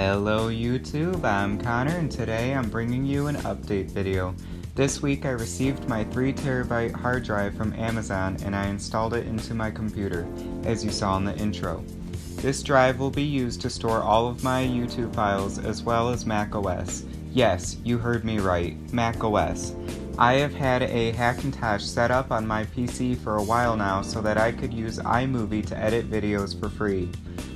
Hello YouTube, I'm Connor and today I'm bringing you an update video. This week I received my 3TB hard drive from Amazon and I installed it into my computer, as you saw in the intro. This drive will be used to store all of my YouTube files as well as macOS. Yes, you heard me right, macOS. I have had a Hackintosh set up on my PC for a while now so that I could use iMovie to edit videos for free.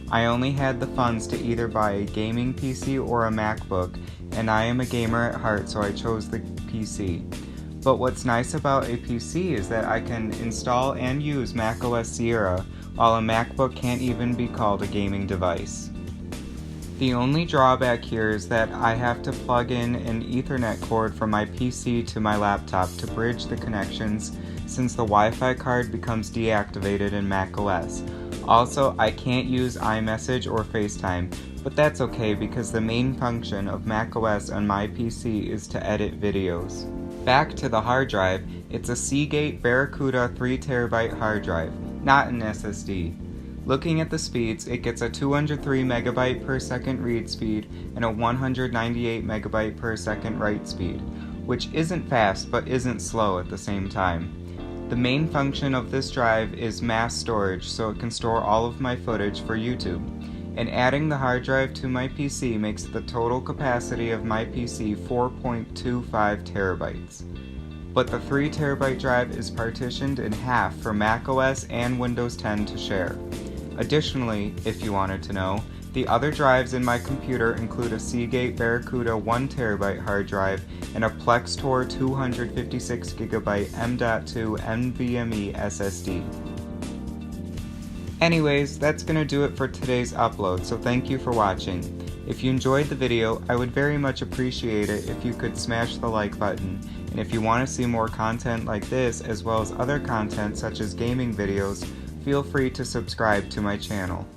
I only had the funds to either buy a gaming PC or a MacBook, and I am a gamer at heart so I chose the PC. But what's nice about a PC is that I can install and use macOS Sierra, while a MacBook can't even be called a gaming device. The only drawback here is that I have to plug in an Ethernet cord from my PC to my laptop to bridge the connections since the Wi-Fi card becomes deactivated in macOS. Also, I can't use iMessage or FaceTime, but that's okay because the main function of macOS on my PC is to edit videos. Back to the hard drive, it's a Seagate Barracuda 3TB hard drive, not an SSD. Looking at the speeds, it gets a 203 MB per second read speed and a 198 MB per second write speed, which isn't fast but isn't slow at the same time. The main function of this drive is mass storage, so it can store all of my footage for YouTube. And adding the hard drive to my PC makes the total capacity of my PC 4.25 terabytes. But the 3TB drive is partitioned in half for macOS and Windows 10 to share. Additionally, if you wanted to know, the other drives in my computer include a Seagate Barracuda 1TB hard drive and a Plextor 256GB M.2 NVMe SSD. Anyways, that's gonna do it for today's upload, so thank you for watching. If you enjoyed the video, I would very much appreciate it if you could smash the like button. And if you want to see more content like this, as well as other content such as gaming videos, feel free to subscribe to my channel.